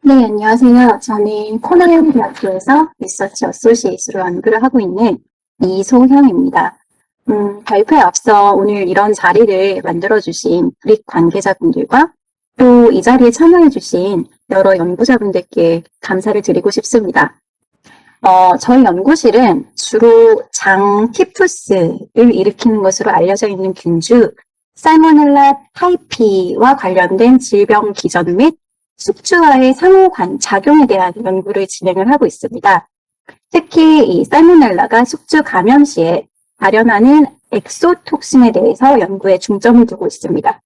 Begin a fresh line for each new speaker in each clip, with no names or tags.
네, 안녕하세요. 저는 코넬 대학교에서 리서치 어소시에이트로 연구를 하고 있는 이소형입니다. 발표에 앞서 오늘 이런 자리를 만들어주신 브릭 관계자분들과 또 이 자리에 참여해주신 여러 연구자분들께 감사를 드리고 싶습니다. 저희 연구실은 주로 장티푸스를 일으키는 것으로 알려져 있는 균주 살모넬라 타이피와 관련된 질병 기전 및 숙주와의 상호작용에 대한 연구를 진행을 하고 있습니다. 특히 이 살모넬라가 숙주 감염 시에 발현하는 엑소톡신에 대해서 연구에 중점을 두고 있습니다.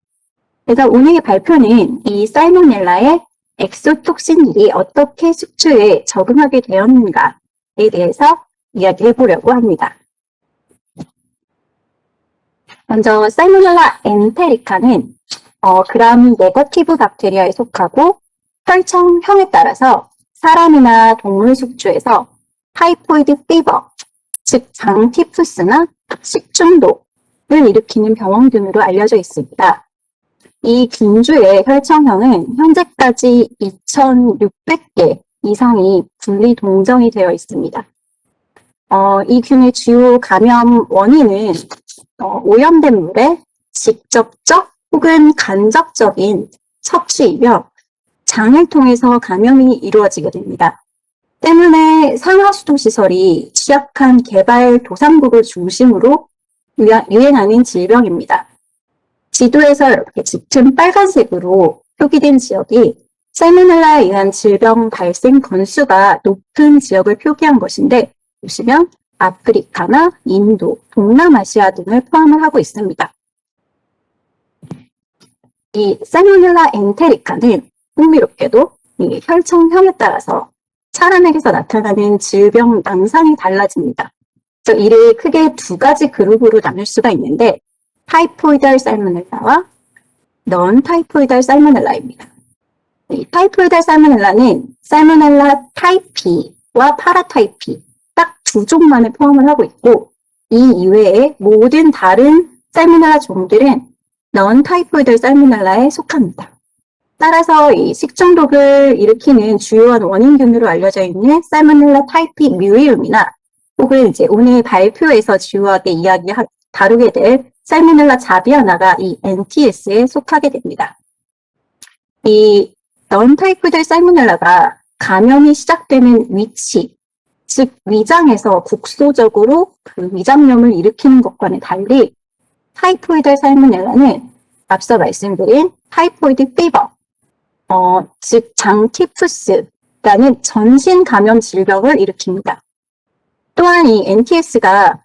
그래서 오늘의 발표는 이 살모넬라의 엑소톡신들이 어떻게 숙주에 적응하게 되었는가에 대해서 이야기해 보려고 합니다. 먼저 살모넬라 엔테리카는 그람 네거티브 박테리아에 속하고 혈청형에 따라서 사람이나 동물 숙주에서 타이포이드 피버, 즉 장티푸스나 식중독을 일으키는 병원균으로 알려져 있습니다. 이 균주의 혈청형은 현재까지 2,600개 이상이 분리 동정이 되어 있습니다. 이 균의 주요 감염 원인은 오염된 물에 직접적 혹은 간접적인 섭취이며 장을 통해서 감염이 이루어지게 됩니다. 때문에 상하수도 시설이 취약한 개발도상국을 중심으로 유행하는 질병입니다. 지도에서 이렇게 짙은 빨간색으로 표기된 지역이 살모넬라에 의한 질병 발생 건수가 높은 지역을 표기한 것인데, 보시면 아프리카나 인도, 동남아시아 등을 포함을 하고 있습니다. 이 살모넬라 엔테리카는 흥미롭게도 이 혈청형에 따라서 사람에게서 나타나는 질병 양상이 달라집니다. 그래서 이를 크게 두 가지 그룹으로 나눌 수가 있는데, 타이포이달 살모넬라와 넌 타이포이달 살모넬라입니다. 이 타이포이달 살모넬라는 살모넬라 타이피와 파라타이피 딱 두 종만을 포함을 하고 있고, 이 이외의 모든 다른 살모넬라 종들은 넌 타이포이달 살모넬라에 속합니다. 따라서 이 식중독을 일으키는 주요한 원인균으로 알려져 있는 살모넬라 타이피 뮤리움이나 혹은 이제 오늘 발표에서 주요하게 다루게 될 살모넬라 자비아나가 이 NTS에 속하게 됩니다. 이 넌 타이포이달 살모넬라가 감염이 시작되는 위치, 즉 위장에서 국소적으로 그 위장염을 일으키는 것과는 달리 타이포이달 살모넬라는 앞서 말씀드린 타이포이드 피버, 즉 장티푸스라는 전신 감염 질병을 일으킵니다. 또한 이 NTS가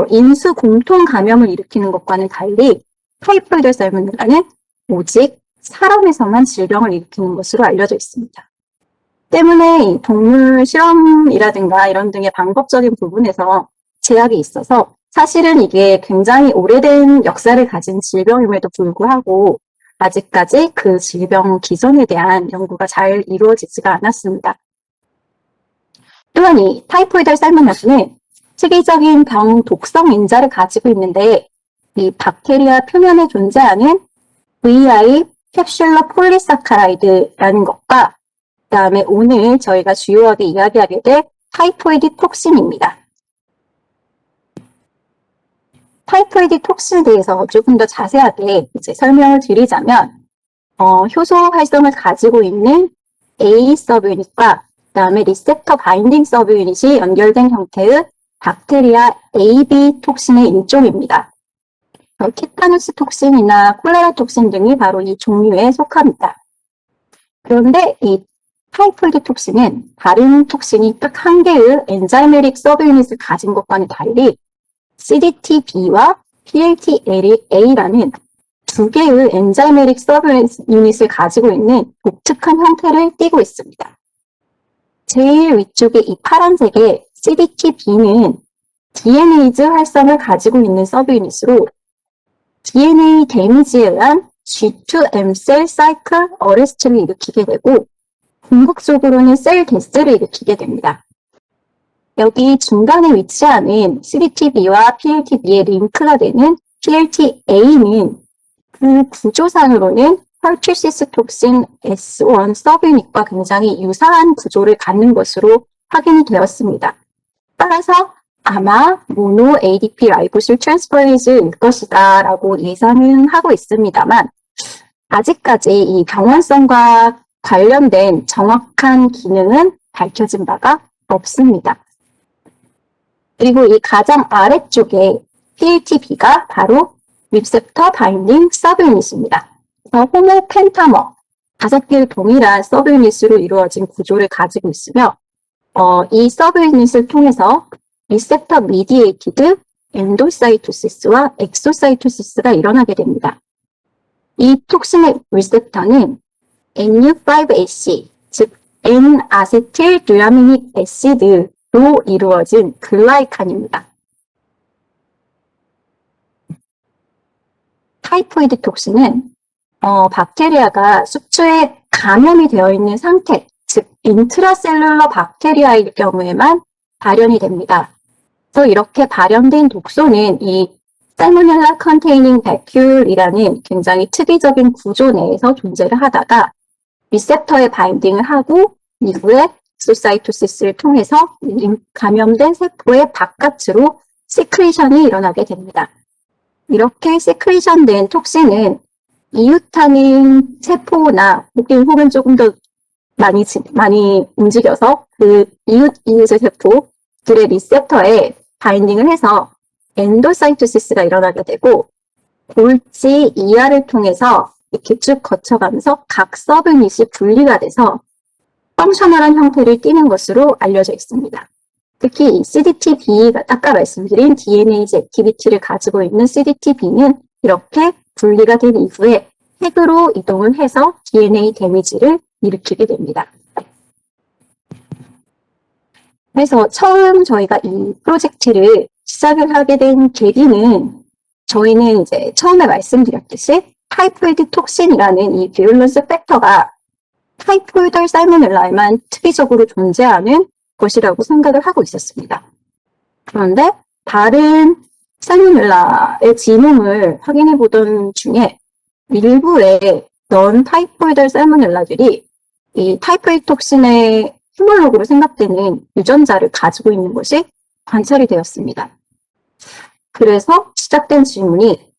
인수 공통 감염을 일으키는 것과는 달리 타이포이드 살모넬라는 오직 사람에서만 질병을 일으키는 것으로 알려져 있습니다. 때문에 이 동물 실험이라든가 이런 등의 방법적인 부분에서 제약이 있어서 사실은 이게 굉장히 오래된 역사를 가진 질병임에도 불구하고 아직까지 그 질병 기전에 대한 연구가 잘 이루어지지가 않았습니다. 또한 이 타이포이달 살모넬라는 특이적인 병 독성 인자를 가지고 있는데, 이 박테리아 표면에 존재하는 VI 캡슐러 폴리사카라이드라는 것과 그 다음에 오늘 저희가 주요하게 이야기하게 될 타이포이드 톡신입니다. 타이포이드 톡신에 대해서 조금 더 자세하게 이제 설명을 드리자면, 효소 활성을 가지고 있는 A 서브유닛과 그 다음에 리셉터 바인딩 서브유닛이 연결된 형태의 박테리아 AB 톡신의 일종입니다. 티타누스 톡신이나 콜레라 톡신 등이 바로 이 종류에 속합니다. 그런데 이 타이포이드 톡신은 다른 톡신이 딱 한 개의 엔자이메릭 서브유닛을 가진 것과는 달리 CDTB와 PLTA라는 두 개의 엔자이메릭 서브유닛을 가지고 있는 독특한 형태를 띠고 있습니다. 제일 위쪽에 이 파란색의 CDTB는 DNA즈 활성을 가지고 있는 서브유닛으로 DNA 데미지에 의한 G2M 셀 사이클 어레스트를 일으키게 되고, 궁극적으로는 셀 데스를 일으키게 됩니다. 여기 중간에 위치하는 CDTB와 PLTB의 링크가 되는 PLTA는 그 구조상으로는 펄튜시스 톡신 S1 서브유닛과 굉장히 유사한 구조를 갖는 것으로 확인이 되었습니다. 따라서 아마 모노 ADP 라이보실 트랜스퍼레이즈일 것이다 라고 예상은 하고 있습니다만 아직까지 이 병원성과 관련된 정확한 기능은 밝혀진 바가 없습니다. 그리고 이 가장 아래쪽에 PLTB가 바로 리셉터 바인딩 서브유닛입니다. 호모펜타머 5개의 동일한 서브유닛으로 이루어진 구조를 가지고 있으며 이 서브유닛을 통해서 리셉터 미디에이티드 엔도사이토시스와 엑소사이토시스가 일어나게 됩니다. 이 톡신의 리셉터는 NU5AC, 즉 N-아세틸 드라미닉 애시드로 이루어진 글라이칸입니다. 타이포이드 톡신은 박테리아가 숙주에 감염이 되어 있는 상태, 즉 인트라셀룰러 박테리아일 경우에만 발현이 됩니다. 그래서 이렇게 발현된 독소는 이 살모넬라 컨테이닝 백큐이라는 굉장히 특이적인 구조 내에서 존재를 하다가 리셉터에 바인딩을 하고 이후에 엑소사이토시스를 통해서 감염된 세포의 바깥으로 시크리션이 일어나게 됩니다. 이렇게 시크리션된 톡신은 이웃하는 세포나 혹은 조금 더 많이 움직여서 그 이웃의 세포들의 리셉터에 바인딩을 해서 엔도사이토시스가 일어나게 되고 골지 이하를 통해서 이렇게 쭉 거쳐가면서 각 서브유닛이 분리가 돼서 펑셔널한 형태를 띠는 것으로 알려져 있습니다. 특히 이 CDTB가 아까 말씀드린 DNase 액티비티를 가지고 있는 CDTB는 이렇게 분리가 된 이후에 핵으로 이동을 해서 DNA 데미지를 일으키게 됩니다. 그래서 처음 저희가 이 프로젝트를 시작을 하게 된 계기는 저희는 이제 처음에 말씀드렸듯이 타이포이드 톡신이라는 이 비올런스 팩터가 타이포이드 살모넬라에만 특이적으로 존재하는 것이라고 생각을 하고 있었습니다. 그런데 다른 살모넬라의 지nom을 확인해 보던 중에 일부의 넌 타이포이드 살모넬라들이 이 타이포이드 톡신의 휴몰로그로 생각되는 유전자를 가지고 있는 것이 관찰이 되었습니다. 그래서 시작된 질문이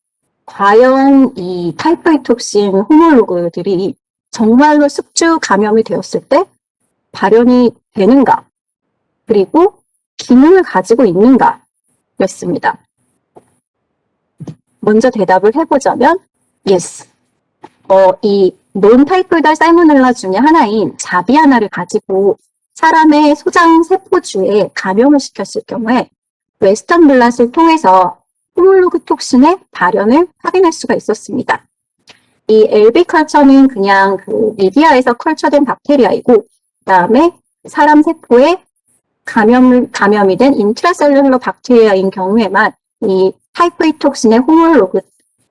과연 이 타이포이드 톡신 호몰로그들이 정말로 숙주 감염이 되었을 때 발현이 되는가? 그리고 기능을 가지고 있는가? 였습니다. 먼저 대답을 해보자면 yes. 이 논타이포이드 살모넬라 중에 하나인 자비아나를 가지고 사람의 소장 세포주에 감염을 시켰을 경우에 웨스턴 블랏을 통해서 호몰로그 톡신의 발현을 확인할 수가 있었습니다. 이 LB 컬처는 그냥 그 미디아에서 컬처된 박테리아이고 그다음에 사람 세포에 감염이 된 인트라셀룰러 박테리아인 경우에만 이 타이포이드 톡신의 호몰로그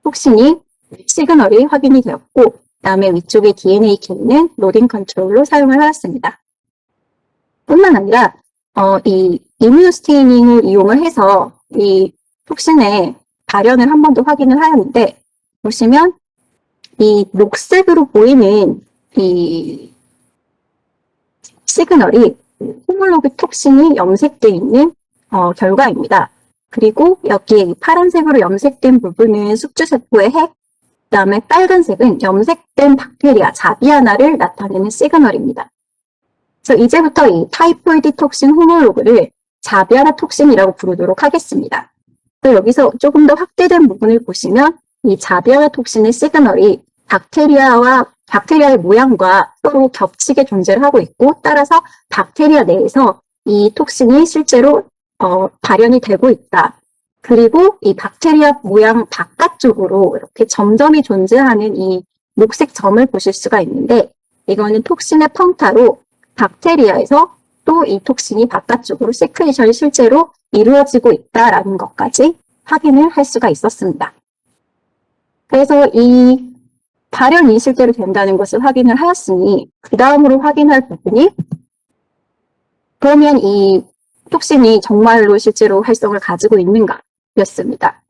톡신이 시그널이 확인이 되었고 그다음에 위쪽에 DNA 기능은 로딩 컨트롤로 사용을 하였습니다. 뿐만 아니라 이 이뮤노스테이닝을 이용을 해서 이 톡신의 발현을 한 번 더 확인을 하였는데 보시면 이 녹색으로 보이는 이 시그널이 호몰로그 톡신이 염색되어 있는 결과입니다. 그리고 여기에 파란색으로 염색된 부분은 숙주세포의 핵, 그 다음에 빨간색은 염색된 박테리아 자비아나를 나타내는 시그널입니다. 그래서 이제부터 이 타이포이드 톡신 호몰로그를 자비아나 톡신이라고 부르도록 하겠습니다. 그래서 여기서 조금 더 확대된 부분을 보시면 이 자비아나 톡신의 시그널이 박테리아의 모양과 서로 겹치게 존재를 하고 있고 따라서 박테리아 내에서 이 톡신이 실제로 발현이 되고 있다. 그리고 이 박테리아 모양 바깥쪽으로 이렇게 점점이 존재하는 이 녹색 점을 보실 수가 있는데 이거는 톡신의 펑타로 박테리아에서 또 이 톡신이 바깥쪽으로 시크리션이 실제로 이루어지고 있다라는 것까지 확인을 할 수가 있었습니다. 그래서 이 발현이 실제로 된다는 것을 확인을 하였으니 그 다음으로 확인할 부분이 그러면 이 톡신이 정말로 실제로 활성을 가지고 있는가 였습니다.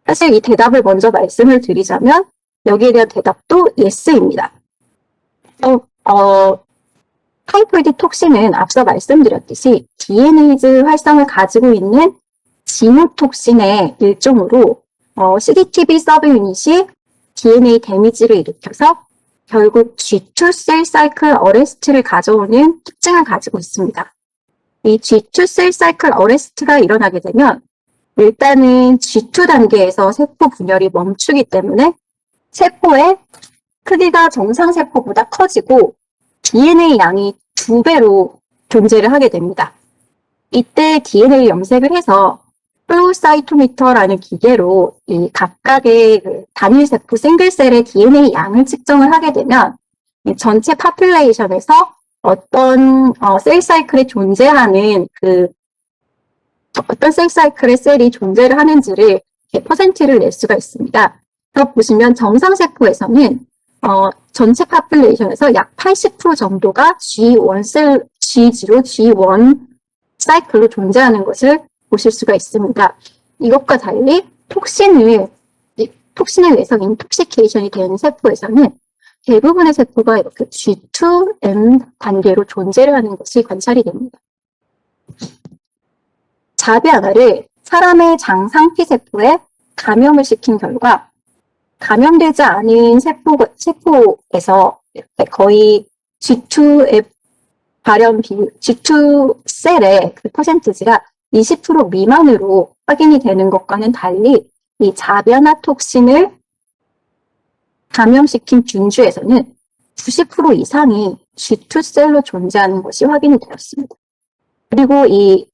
사실 이 대답을 먼저 말씀을 드리자면 여기에 대한 대답도 yes입니다. 타이포이드 톡신은 앞서 말씀드렸듯이 DNase 활성을 가지고 있는 지노톡신의 일종으로 CDTB 서브유닛이 DNA 데미지를 일으켜서 결국 G2 셀 사이클 어레스트를 가져오는 특징을 가지고 있습니다. 이 G2 셀 사이클 어레스트가 일어나게 되면 일단은 G2 단계에서 세포 분열이 멈추기 때문에 세포의 크기가 정상세포보다 커지고 DNA 양이 2배로 존재를 하게 됩니다. 이때 DNA 염색을 해서 플로우 사이토미터라는 기계로 이 각각의 단일 세포 싱글셀의 DNA 양을 측정을 하게 되면 이 전체 파퓰레이션에서 어떤 셀 사이클에 존재하는 어떤 셀 사이클의 셀이 존재를 하는지를 퍼센트를 낼 수가 있습니다. 그래서 보시면 정상 세포에서는 전체 파퓰레이션에서 약 80% 정도가 G1 셀, G0, G1 사이클로 존재하는 것을 보실 수가 있습니다. 이것과 달리 톡신에 의해서 인톡시케이션이 되는 세포에서는 대부분의 세포가 이렇게 G2M 단계로 존재를 하는 것이 관찰이 됩니다. 자비 하나를 사람의 장상피 세포에 감염을 시킨 결과 감염되지 않은 세포에서 거의 G2의 발현 비율, G2 셀의 그 퍼센티지가 20% 미만으로 확인이 되는 것과는 달리 이 자변화 톡신을 감염시킨 균주에서는 90% 이상이 G2 셀로 존재하는 것이 확인이 되었습니다. 그리고 이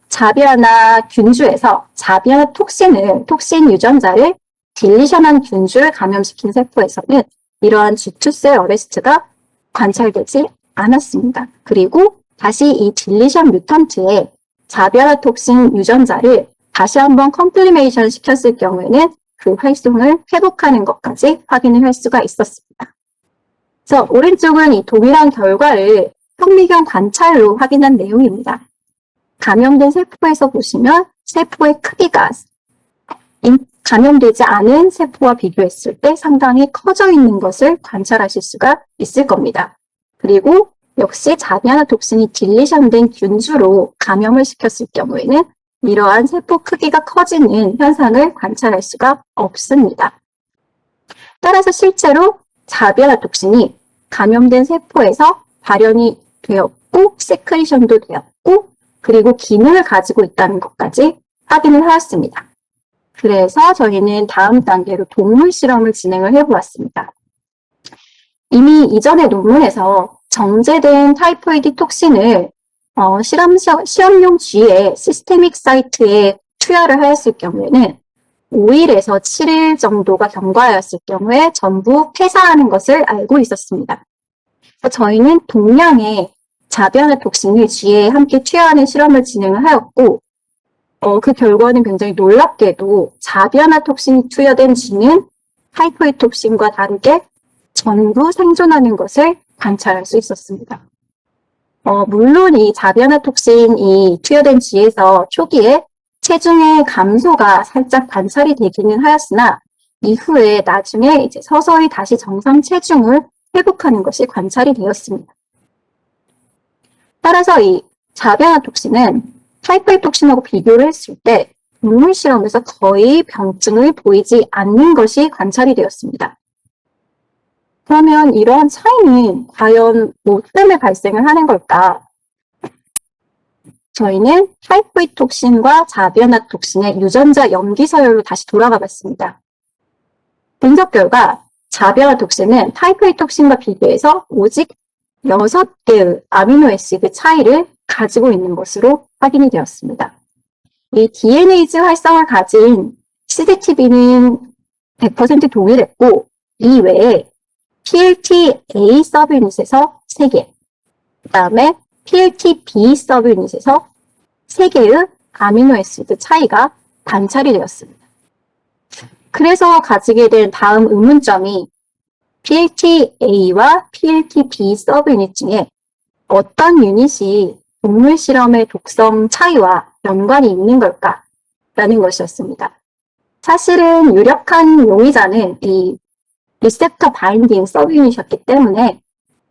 자변화 균주에서 자변화 톡신 유전자를 딜리션한 균주를 감염시킨 세포에서는 이러한 G2 셀 어레스트가 관찰되지 않았습니다. 그리고 다시 이 딜리션 뮤턴트의 자변화 톡신 유전자를 다시 한번 컴플리메이션 시켰을 경우에는 그 활동을 회복하는 것까지 확인을 할 수가 있었습니다. 그래서 오른쪽은 이 동일한 결과를 현미경 관찰로 확인한 내용입니다. 감염된 세포에서 보시면 세포의 크기가 감염되지 않은 세포와 비교했을 때 상당히 커져 있는 것을 관찰하실 수가 있을 겁니다. 그리고 역시 자비아나 톡신이 딜리션된 균주로 감염을 시켰을 경우에는 이러한 세포 크기가 커지는 현상을 관찰할 수가 없습니다. 따라서 실제로 자비아나 톡신이 감염된 세포에서 발현이 되었고 세크리션도 되었고 그리고 기능을 가지고 있다는 것까지 확인을 하였습니다. 그래서 저희는 다음 단계로 동물 실험을 진행을 해보았습니다. 이미 이전의 논문에서 정제된 타이포이드 톡신을 시험용 쥐의 시스테믹 사이트에 투여를 하였을 경우에는 5일에서 7일 정도가 경과하였을 경우에 전부 폐사하는 것을 알고 있었습니다. 그래서 저희는 동량의 자변화 톡신을 쥐에 함께 투여하는 실험을 진행을 하였고 그 결과는 굉장히 놀랍게도 자변화 톡신이 투여된 쥐는 타이포이드 톡신과 다르게 전부 생존하는 것을 관찰할 수 있었습니다. 물론 이 자변화 톡신이 투여된 쥐에서 초기에 체중의 감소가 살짝 관찰이 되기는 하였으나 이후에 나중에 이제 서서히 다시 정상 체중을 회복하는 것이 관찰이 되었습니다. 따라서 이 자변화 톡신은 타이포이드 톡신하고 비교를 했을 때 동물 실험에서 거의 병증을 보이지 않는 것이 관찰이 되었습니다. 그러면 이러한 차이는 과연 뭐 때문에 발생을 하는 걸까? 저희는 타이포이드 톡신과 자변화 톡신의 유전자 염기 서열로 다시 돌아가 봤습니다. 분석 결과 자변화 톡신은 타이포이드 톡신과 비교해서 오직 6개의 아미노애시드 차이를 가지고 있는 것으로 확인이 되었습니다. 이 DNase 활성을 가진 CDTB는 100% 동일했고 이 외에 PLT-A 서브유닛에서 3개, 그 다음에 PLT-B 서브유닛에서 3개의 아미노애시드 차이가 관찰이 되었습니다. 그래서 가지게 된 다음 의문점이 PLT-A와 PLT-B 서브유닛 중에 어떤 유닛이 동물 실험의 독성 차이와 연관이 있는 걸까라는 것이었습니다. 사실은 유력한 용의자는 이 리셉터 바인딩 서브유닛이었기 때문에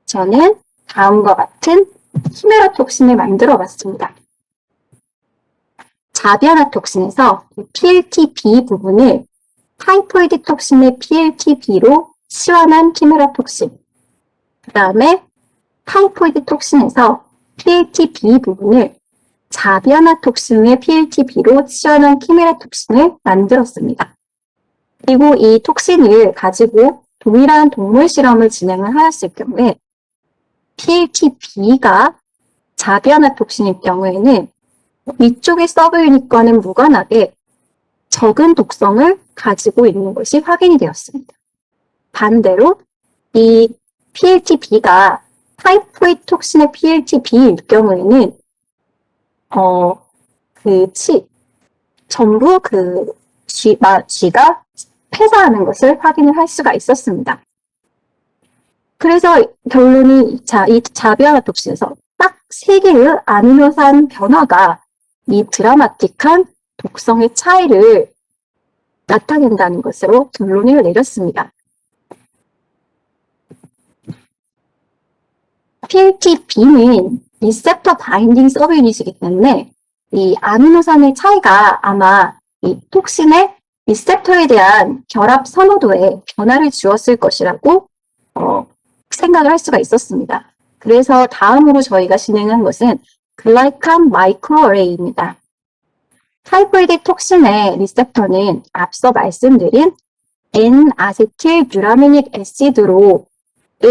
저는 다음과 같은 히메라 톡신을 만들어 봤습니다. 자비아나 톡신에서 PLTB 부분을 타이포이드 톡신의 PLTB로 치환한 키메라 톡신, 그 다음에 타이포이드 톡신에서 PLTB 부분을 자비아나 톡신의 PLTB로 치환한 키메라 톡신을 만들었습니다. 그리고 이 톡신을 가지고 동일한 동물 실험을 진행을 하였을 경우에 PLTB가 자비아나 톡신일 경우에는 위쪽의 서브유닛과는 무관하게 적은 독성을 가지고 있는 것이 확인이 되었습니다. 반대로 이 PLTB가 타이포이드 톡신의 PLTB일 경우에는 전부 쥐가 폐사하는 것을 확인을 할 수가 있었습니다. 그래서 결론이 이 자비아나 톡신에서 딱 3개의 아미노산 변화가 이 드라마틱한 독성의 차이를 나타낸다는 것으로 결론을 내렸습니다. PLTB는 리셉터 바인딩 서브유닛이기 때문에 이 아미노산의 차이가 아마 이 톡신의 리셉터에 대한 결합 선호도에 변화를 주었을 것이라고 생각을 할 수가 있었습니다. 그래서 다음으로 저희가 진행한 것은 글라이칸 마이크로어레이입니다. 타이포이드 톡신의 리셉터는 앞서 말씀드린 N-아세틸 유라미닉 애시드로의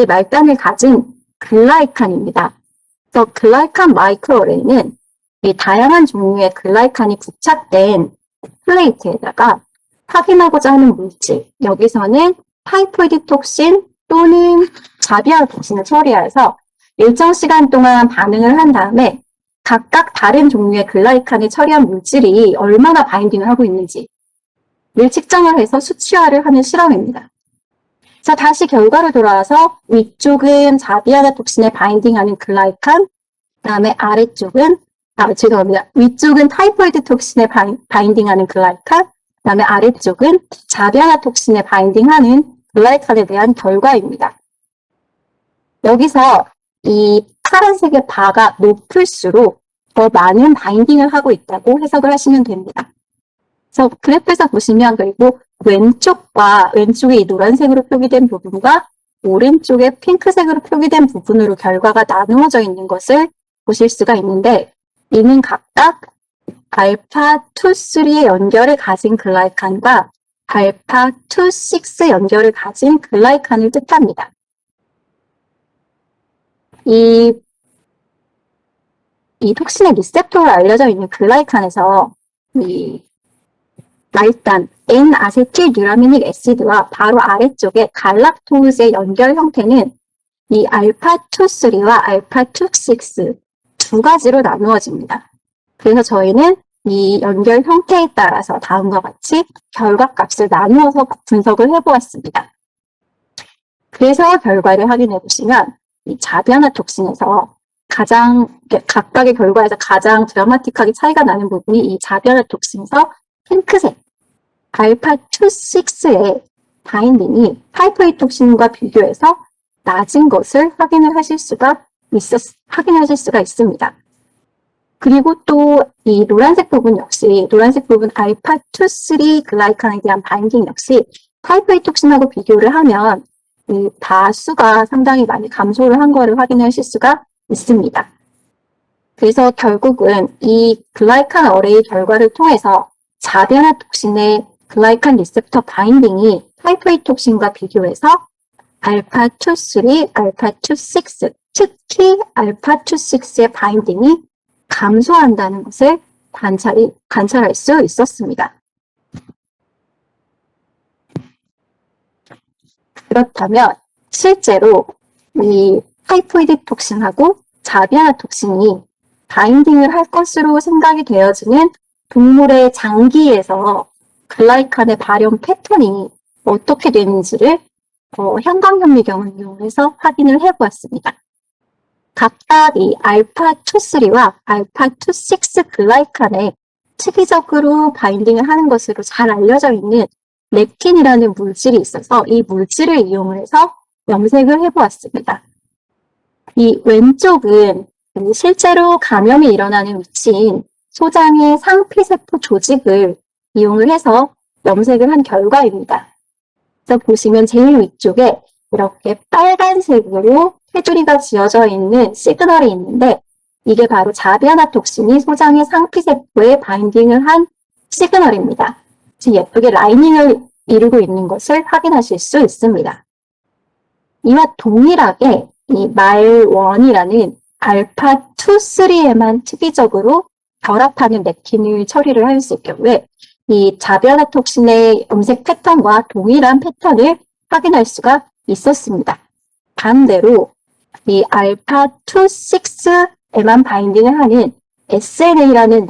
말단을 가진 글라이칸입니다. 그래서 글라이칸 마이크로어레이는 이 다양한 종류의 글라이칸이 부착된 플레이트에다가 확인하고자 하는 물질, 여기서는 타이포이드 톡신 또는 자비아나 톡신을 처리해서 일정 시간 동안 반응을 한 다음에 각각 다른 종류의 글라이칸을 처리한 물질이 얼마나 바인딩을 하고 있는지를 측정을 해서 수치화를 하는 실험입니다. 자, 다시 결과로 돌아와서 위쪽은 자비아나 톡신에 바인딩하는 글라이칸, 그 다음에 아래쪽은, 위쪽은 타이포이드 톡신에 바인딩하는 글라이칸, 그 다음에 아래쪽은 자비아나 톡신에 바인딩하는 글라이칸에 대한 결과입니다. 여기서 이 파란색의 바가 높을수록 더 많은 바인딩을 하고 있다고 해석을 하시면 됩니다. 그래서 그래프에서 보시면 그리고 왼쪽에 이 노란색으로 표기된 부분과 오른쪽에 핑크색으로 표기된 부분으로 결과가 나누어져 있는 것을 보실 수가 있는데 이는 각각 알파2,3의 연결을 가진 글라이칸과 알파2,6 연결을 가진 글라이칸을 뜻합니다. 이 톡신의 리셉터로 알려져 있는 글라이칸에서 이 말단 N-아세틸 유라미닉 애시드와 바로 아래쪽에 갈락토스의 연결 형태는 이 알파2,3와 알파2,6 두 가지로 나누어집니다. 그래서 저희는 이 연결 형태에 따라서 다음과 같이 결과값을 나누어서 분석을 해보았습니다. 그래서 결과를 확인해 보시면 이 자비아나 톡신에서 각각의 결과에서 가장 드라마틱하게 차이가 나는 부분이 이 자비아나 톡신에서 핑크색 알파2,6의 바인딩이 타이포이드 톡신과 비교해서 낮은 것을 확인하실 수가 있습니다. 그리고 또 이 노란색 부분 알파2,3 글라이칸에 대한 바인딩 역시 타이포이드 톡신하고 비교를 하면 이 바수가 상당히 많이 감소를 한 거를 확인하실 수가 있습니다. 그래서 결국은 이 글라이칸 어레이 결과를 통해서 자비아나 톡신의 글라이칸 리셉터 바인딩이 타이포이드 톡신과 비교해서 알파2,3, 알파2,6, 특히 알파2,6의 바인딩이 감소한다는 것을 관찰할 수 있었습니다. 그렇다면 실제로 이 타이포이드 톡신하고 자비아나 톡신이 바인딩을 할 것으로 생각이 되어지는 동물의 장기에서 글라이칸의 발현 패턴이 어떻게 되는지를 형광현미경을 이용해서 확인을 해보았습니다. 각각 이 알파2,3와 알파2,6 글라이칸에 특이적으로 바인딩을 하는 것으로 잘 알려져 있는 렙틴이라는 물질이 있어서 이 물질을 이용해서 염색을 해보았습니다. 이 왼쪽은 실제로 감염이 일어나는 위치인 소장의 상피세포 조직을 이용을 해서 염색을 한 결과입니다. 그래서 보시면 제일 위쪽에 이렇게 빨간색으로 테두리가 지어져 있는 시그널이 있는데 이게 바로 자비아나톡신이 소장의 상피세포에 바인딩을 한 시그널입니다. 지금 예쁘게 라이닝을 이루고 있는 것을 확인하실 수 있습니다. 이와 동일하게 이 말1이라는 알파2, 3에만 특이적으로 결합하는 렙틴을 처리를 할 수 있을 경우에 이 자비아나톡신의 염색 패턴과 동일한 패턴을 확인할 수가 있었습니다. 반대로 이 알파2, 6에만 바인딩을 하는 SNA라는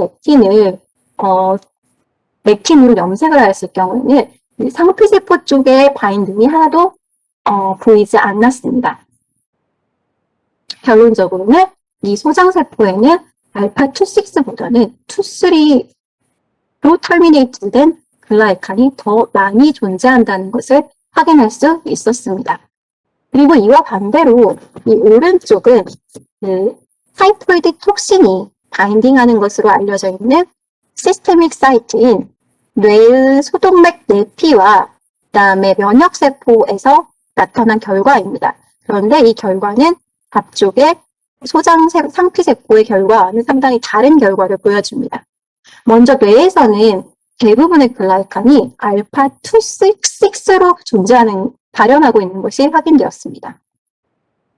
렙틴으로 염색을 하였을 경우에는 이 상피세포 쪽에 바인딩이 하나도 보이지 않았습니다. 결론적으로는 이 소장세포에는 알파2, 6보다는 2, 3로 터미네이트된 글라이칸이 더 많이 존재한다는 것을 확인할 수 있었습니다. 그리고 이와 반대로 이 오른쪽은 그 타이포이드 톡신이 바인딩하는 것으로 알려져 있는 시스테믹 사이트인 뇌의 소동맥 내피와 그다음에 면역세포에서 나타난 결과입니다. 그런데 이 결과는 앞쪽의 소장 상피세포의 결과와는 상당히 다른 결과를 보여줍니다. 먼저 뇌에서는 대부분의 글라이칸이 알파2, 6로 발현하고 있는 것이 확인되었습니다.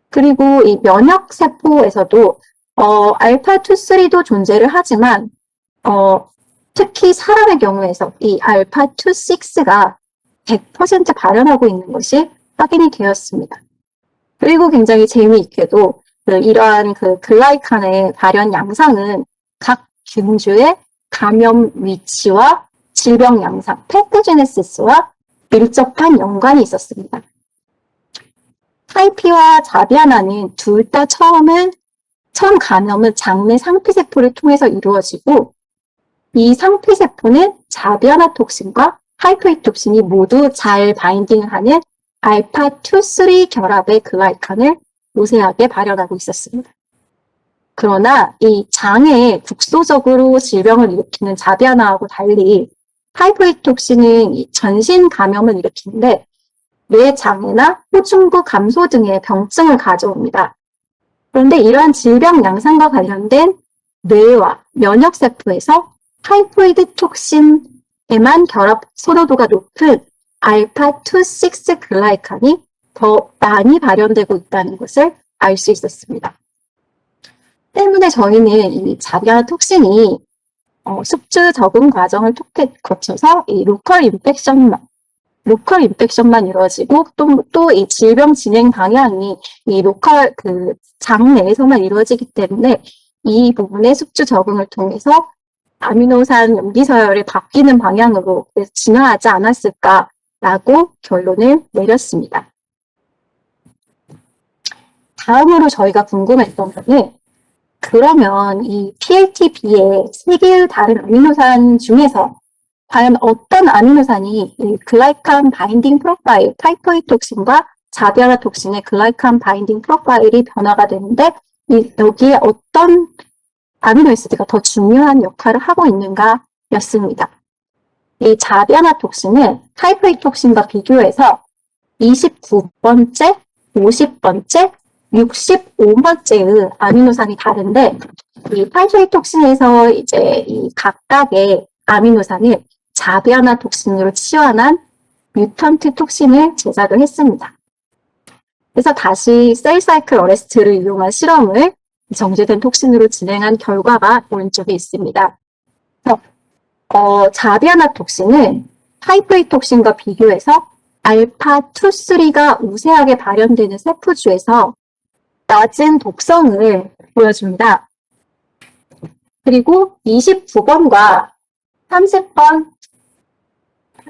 그리고 이 면역세포에서도 알파2, 3도 존재를 하지만 특히 사람의 경우에서 이 알파2, 6가 100% 발현하고 있는 것이 확인이 되었습니다. 그리고 굉장히 재미있게도 이러한 글라이칸의 발현 양상은 각 균주의 감염 위치와 질병 양상, 패토제네시스와 밀접한 연관이 있었습니다. 타이피와 자비아나는 둘 다 처음 감염은 장내 상피세포를 통해서 이루어지고 이 상피세포는 자비아나 톡신과 타이포이드 톡신이 모두 잘 바인딩을 하는 알파2, 3 결합의 글라이칸을 우세하게 발현하고 있었습니다. 그러나 이 장에 국소적으로 질병을 일으키는 자비아나하고 달리 타이포이드 톡신은 전신 감염을 일으키는데 뇌 장애나 호중구 감소 등의 병증을 가져옵니다. 그런데 이러한 질병 양상과 관련된 뇌와 면역세포에서 타이포이드 톡신에만 결합 선호도가 높은 알파2, 6 글라이칸이 더 많이 발현되고 있다는 것을 알 수 있었습니다. 때문에 저희는 이 자비아나 톡신이 숙주 적응 과정을 거쳐서 이 로컬 인펙션만 이루어지고 또 이 질병 진행 방향이 이 로컬 장 내에서만 이루어지기 때문에 이 부분의 숙주 적응을 통해서 아미노산 염기서열이 바뀌는 방향으로 진화하지 않았을까라고 결론을 내렸습니다. 다음으로 저희가 궁금했던 것은 그러면 이 PLTB의 3개의 다른 아미노산 중에서 과연 어떤 아미노산이 이 글라이칸 바인딩 프로파일, 타이포이드 톡신과 자비아나 톡신의 글라이칸 바인딩 프로파일이 변화가 되는데 여기에 어떤 아미노에시드가 더 중요한 역할을 하고 있는가 였습니다. 이 자비아나 톡신은 타이포이드 톡신과 비교해서 29번째, 50번째, 65번째의 아미노산이 다른데 이 타이포이드 톡신에서 이제 이 각각의 아미노산을 자비아나 톡신으로 치환한 뮤턴트 톡신을 제작을 했습니다. 그래서 다시 셀 사이클 어레스트를 이용한 실험을 정제된 톡신으로 진행한 결과가 오른쪽에 있습니다. 그래서 자비아나 톡신은 타이포이드 톡신과 비교해서 알파2, 3가 우세하게 발현되는 세포주에서 낮은 독성을 보여줍니다. 그리고 29번과 30번,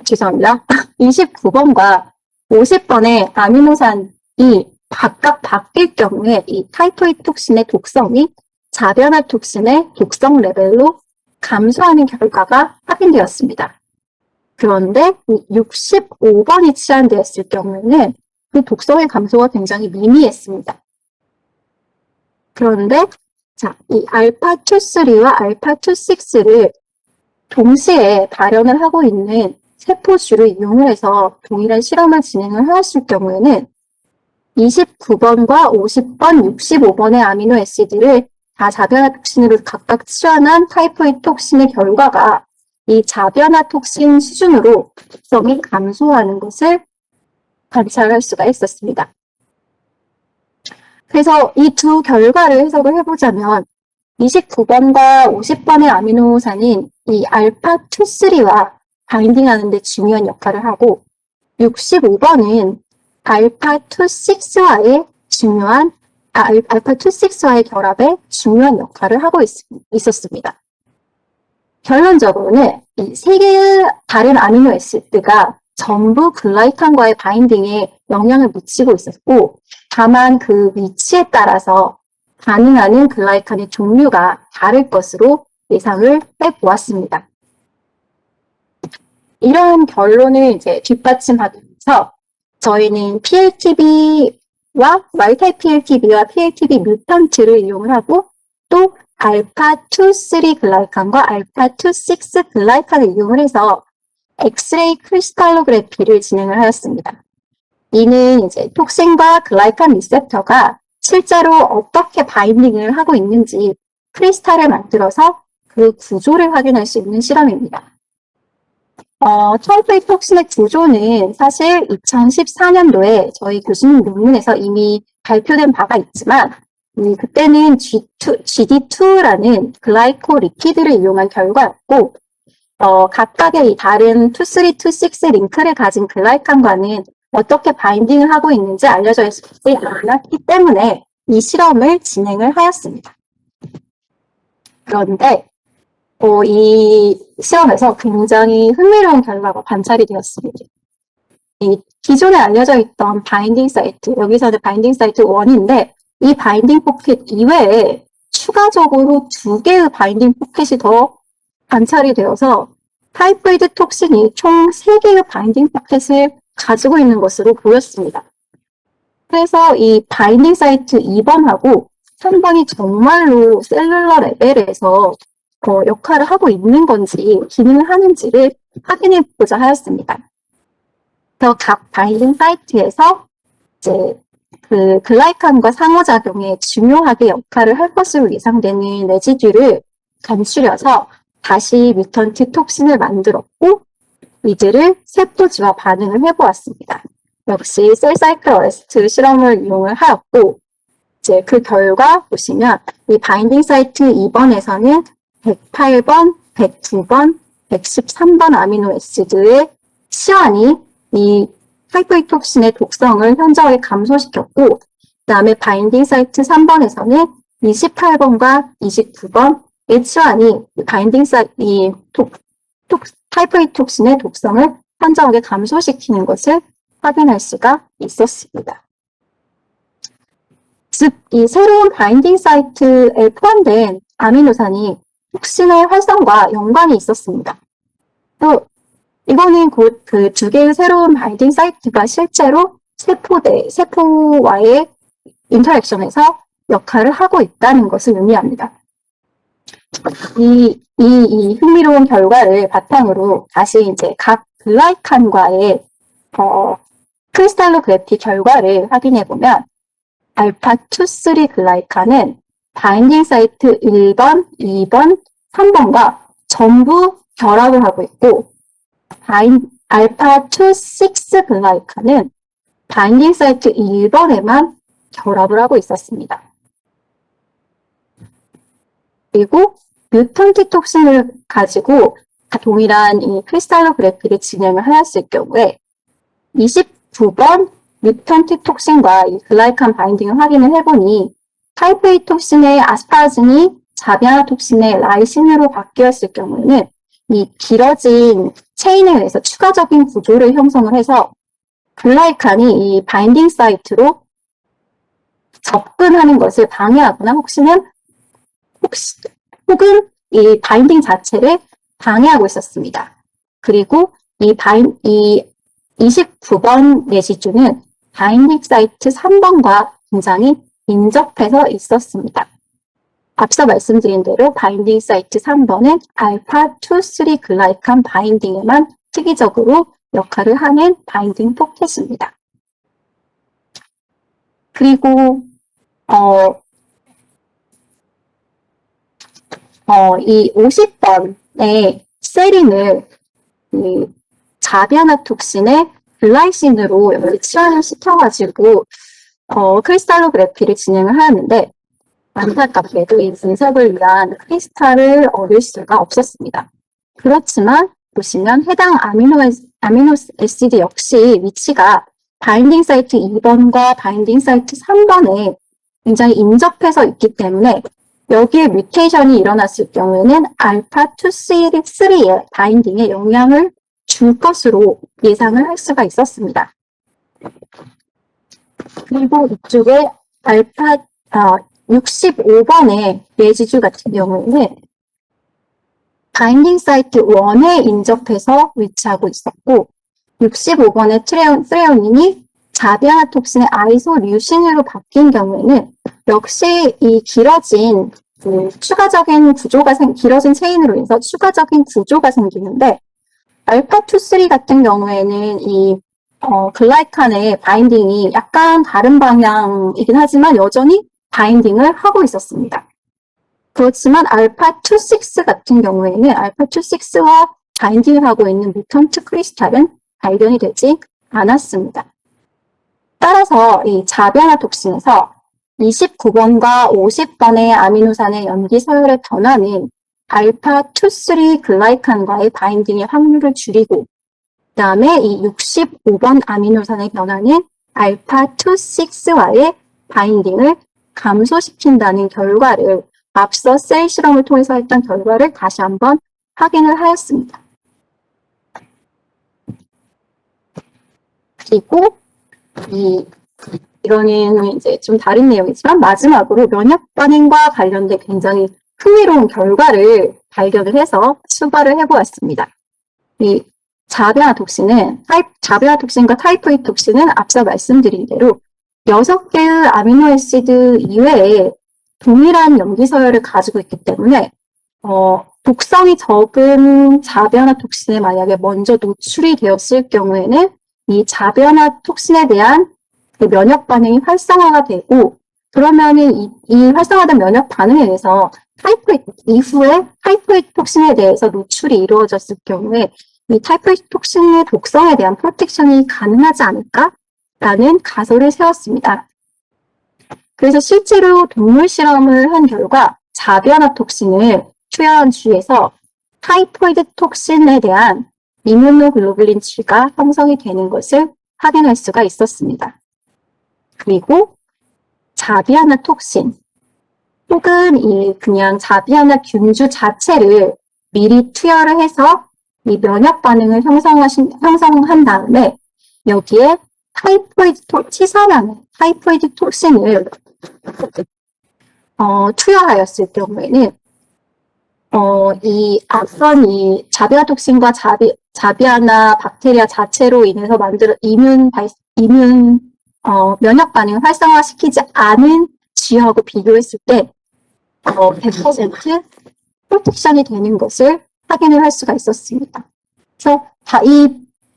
죄송합니다. 29번과 50번의 아미노산이 각각 바뀔 경우에 이 타이포이드 톡신의 독성이 자비아나 톡신의 독성 레벨로 감소하는 결과가 확인되었습니다. 그런데 65번이 치환되었을 경우에는 그 독성의 감소가 굉장히 미미했습니다. 그런데 자, 이 알파2,3와 알파2,6를 동시에 발현을 하고 있는 세포주를 이용해서 동일한 실험을 진행을 하였을 경우에는 29번과 50번, 65번의 아미노애시드를 다자변화 톡신으로 각각 치환한 타이프 2 톡신의 결과가 이 자변화 톡신 수준으로 독성이 감소하는 것을 관찰할 수가 있었습니다. 그래서 이 두 결과를 해석을 해보자면 29번과 50번의 아미노산인 이 알파2,3와 바인딩하는 데 중요한 역할을 하고 65번은 알파2,6와의 알파2,6와의 결합에 중요한 역할을 하고 있었습니다. 결론적으로는 이 세 개의 다른 아미노애시드가 전부 글라이칸과의 바인딩에 영향을 미치고 있었고 다만 그 위치에 따라서 반응하는 글라이칸의 종류가 다를 것으로 예상을 해보았습니다. 이러한 결론을 이제 뒷받침하기 위해서 저희는 PLTB와 와일드타입 PLTB와 PLTB 뮤턴트를 이용을 하고 또 알파2,3 글라이칸과 알파2,6 글라이칸을 이용을 해서 엑스레이 크리스탈로그래피를 진행을 하였습니다. 이는 이제 톡신과 글라이칸 리셉터가 실제로 어떻게 바인딩을 하고 있는지 크리스탈을 만들어서 그 구조를 확인할 수 있는 실험입니다. 타이프 2 톡신의 구조는 사실 2014년도에 저희 교수님 논문에서 이미 발표된 바가 있지만 그때는 GD2라는 글라이코리피드를 이용한 결과였고 각각의 이 다른 2,3, 2,6 링크를 가진 글라이칸과는 어떻게 바인딩을 하고 있는지 알려져 있지 않았기 때문에 이 실험을 진행을 하였습니다. 그런데 이 실험에서 굉장히 흥미로운 결과가 관찰이 되었습니다. 이 기존에 알려져 있던 바인딩 사이트, 여기서는 바인딩 사이트 1인데 이 바인딩 포켓 이외에 추가적으로 2개의 바인딩 포켓이 더 관찰이 되어서 타이프 2 톡신이 총 3개의 바인딩 포켓을 가지고 있는 것으로 보였습니다. 그래서 이 바인딩 사이트 2번하고 3번이 정말로 셀룰러 레벨에서 역할을 하고 있는 건지 기능을 하는지를 확인해 보자 하였습니다. 그래서 각 바인딩 사이트에서 이제 그 글라이칸과 상호작용에 중요하게 역할을 할 것으로 예상되는 레지듀를 감추려서 다시 뮤턴트 톡신을 만들었고 이들을 세포지와 반응을 해보았습니다. 역시 셀사이클 어레스트 실험을 이용을 하였고 이제 그 결과 보시면 이 바인딩 사이트 2번에서는 108번, 109번, 113번 아미노애시드의 시환이 이 타이프 2 톡신의 독성을 현저하게 감소시켰고 그 다음에 바인딩 사이트 3번에서는 28번과 29번의 치환이 바인딩 사이트 타이프 2 톡신의 독성을 현저하게 감소시키는 것을 확인할 수가 있었습니다. 즉, 이 새로운 바인딩 사이트에 포함된 아미노산이 톡신의 활성과 연관이 있었습니다. 또 이거는 곧 그 2개의 새로운 바인딩 사이트가 실제로 세포와의 인터랙션에서 역할을 하고 있다는 것을 의미합니다. 이 흥미로운 결과를 바탕으로 다시 이제 각 글라이칸과의 크리스탈로그래피 결과를 확인해 보면 알파2,3 글라이칸은 바인딩 사이트 1번, 2번, 3번과 전부 결합을 하고 있고 알파2,6 글라이칸은 바인딩 사이트 1번에만 결합을 하고 있었습니다. 그리고 뮤턴트 톡신을 가지고 동일한 이 크리스탈로그래피를 진행을 하였을 경우에 29번 뮤턴트 톡신과 이 글라이칸 바인딩을 확인을 해보니 타이프 2 톡신의 아스파라진이 자변화 톡신의 라이신으로 바뀌었을 경우에는 이 길어진 체인에 의해서 추가적인 구조를 형성을 해서 글라이칸이 이 바인딩 사이트로 접근하는 것을 방해하거나 혹은 이 바인딩 자체를 방해하고 있었습니다. 그리고 이 29번 레시주는 바인딩 사이트 3번과 굉장히 인접해서 있었습니다. 앞서 말씀드린 대로 바인딩 사이트 3번은 알파2, 3 글라이칸 바인딩에만 특이적으로 역할을 하는 바인딩 포켓입니다. 그리고 이 50번의 세린을 이 자비아나톡신의 글라이신으로 여기 치환을 시켜가지고 크리스탈로그래피를 진행을 하는데 안타깝게도 이 분석을 위한 크리스탈을 얻을 수가 없었습니다. 그렇지만 보시면 해당 아미노 애시드 역시 위치가 바인딩 사이트 2번과 바인딩 사이트 3번에 굉장히 인접해서 있기 때문에 여기에 뮤테이션이 일어났을 경우에는 알파2, 3의 바인딩에 영향을 줄 것으로 예상을 할 수가 있었습니다. 그리고 이쪽에 65번의 레지주 같은 경우에는 바인딩 사이트 1에 인접해서 위치하고 있었고 65번의 트레오닌이 자비아나톡신의 아이소류신으로 바뀐 경우에는 역시 이 길어진 추가적인 구조가 길어진 체인으로 인해서 추가적인 구조가 생기는데 알파2, 3 같은 경우에는 이 글라이칸의 바인딩이 약간 다른 방향이긴 하지만 여전히 바인딩을 하고 있었습니다. 그렇지만 알파2, 6 같은 경우에는 알파2, 6와 바인딩을 하고 있는 뮤턴트 크리스탈은 발견이 되지 않았습니다. 따라서 이 자비아나톡신에서 29번과 50번의 아미노산의 염기 서열의 변화는 알파2, 3 글라이칸과의 바인딩의 확률을 줄이고 그 다음에 이 65번 아미노산의 변화는 알파2, 6와의 바인딩을 감소시킨다는 결과를 앞서 셀 실험을 통해서 했던 결과를 다시 한번 확인을 하였습니다. 그리고 이거는 이제 좀 다른 내용이지만 마지막으로 면역 반응과 관련된 굉장히 흥미로운 결과를 발견을 해서 수발을 해보았습니다. 이 자비아나톡신과 타이프 2 톡신은 앞서 말씀드린 대로 6개의 아미노애시드 이외에 동일한 염기 서열을 가지고 있기 때문에 독성이 적은 자비아나톡신에 만약에 먼저 노출이 되었을 경우에는 이 자비아나톡신에 대한 그 면역 반응이 활성화가 되고 그러면은 이 활성화된 면역 반응에 의해서 이후에 타이프 2 톡신에 대해서 노출이 이루어졌을 경우에 이 타이프 2 톡신의 독성에 대한 프로텍션이 가능하지 않을까라는 가설을 세웠습니다. 그래서 실제로 동물 실험을 한 결과 자비아나톡신을 투여한 쥐에서 타이포이드 톡신에 대한 이뮤노글로불린 G가 형성이 되는 것을 확인할 수가 있었습니다. 그리고 자비아나톡신 혹은 그냥 자비아나 균주 자체를 미리 투여를 해서 이 면역 반응을 형성한 다음에 여기에 치사량의 타이포이드 톡신을 투여하였을 경우에는 이 앞선 이 자비아톡신과 자비아나 박테리아 자체로 인해서 만든 면역 반응을 활성화시키지 않은 쥐하고 비교했을 때 100% 프로텍션이 되는 것을 확인을 할 수가 있었습니다. 그래서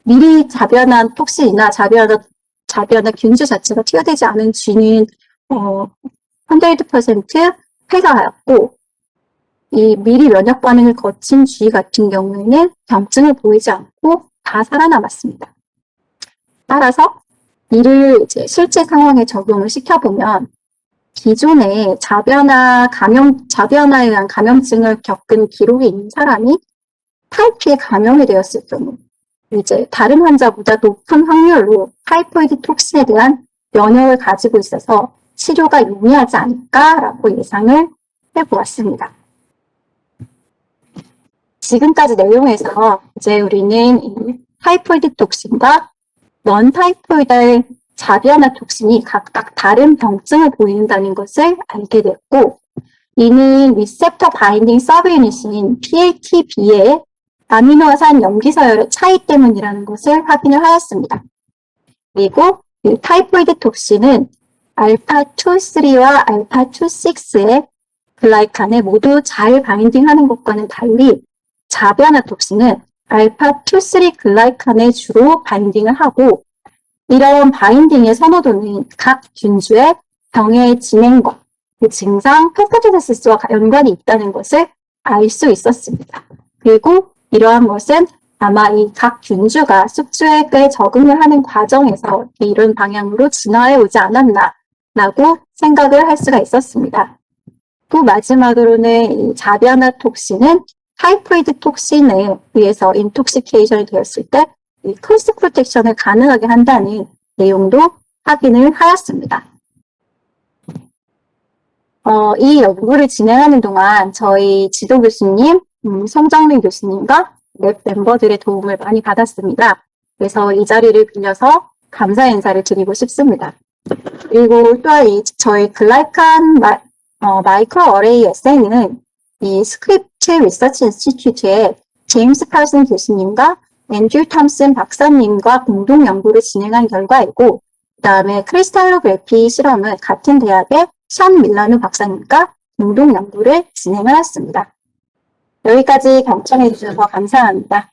미리 자비아나 톡신이나 자비아나 균주 자체가 투여되지 않은 쥐는 100% 폐가하였고 이 미리 면역 반응을 거친 쥐 같은 경우에는 병증을 보이지 않고 다 살아남았습니다. 따라서 이를 이제 실제 상황에 적용을 시켜보면 기존에 자비아나에 의한 감염증을 겪은 기록이 있는 사람이 타이피에 감염이 되었을 경우 이제 다른 환자보다 높은 확률로 타이포이드 톡신에 대한 면역을 가지고 있어서 치료가 용이하지 않을까라고 예상을 해보았습니다. 지금까지 내용에서 이제 우리는 이 타이포이드 톡신과 넌 타이포이드 자비아나 톡신이 각각 다른 병증을 보인다는 것을 알게 됐고 이는 리셉터 바인딩 서브유닛인 PATB의 아미노산 염기서열의 차이 때문이라는 것을 확인을 하였습니다. 그리고 이 타이포이드 톡신은 알파2,3와 알파2,6의 글라이칸에 모두 잘 바인딩하는 것과는 달리 자변화 톡신은 알파2,3 글라이칸에 주로 바인딩을 하고 이런 바인딩의 선호도는 각 균주의 병의 진행과 그 증상 패스토제네시스와 연관이 있다는 것을 알 수 있었습니다. 그리고 이러한 것은 아마 이 각 균주가 숙주에 꽤 적응을 하는 과정에서 이런 방향으로 진화해 오지 않았나라고 생각을 할 수가 있었습니다. 또 마지막으로는 이 자변화 톡신은 타이포이드 톡신에 의해서 인톡시케이션이 되었을 때 이 크로스 프로텍션을 가능하게 한다는 내용도 확인을 하였습니다. 이 연구를 진행하는 동안 저희 지도 교수님, 송정민 교수님과 랩 멤버들의 도움을 많이 받았습니다. 그래서 이 자리를 빌려서 감사 인사를 드리고 싶습니다. 그리고 또한 저희 글라이칸 마이크로 어레이 에세이는 이 스크립트 리서치 인스티튜트의 제임스 칼슨 교수님과 앤드류 탐슨 박사님과 공동 연구를 진행한 결과이고, 그 다음에 크리스탈로그래피 실험은 같은 대학의 션 밀라누 박사님과 공동 연구를 진행하였습니다. 여기까지 경청해 주셔서 감사합니다.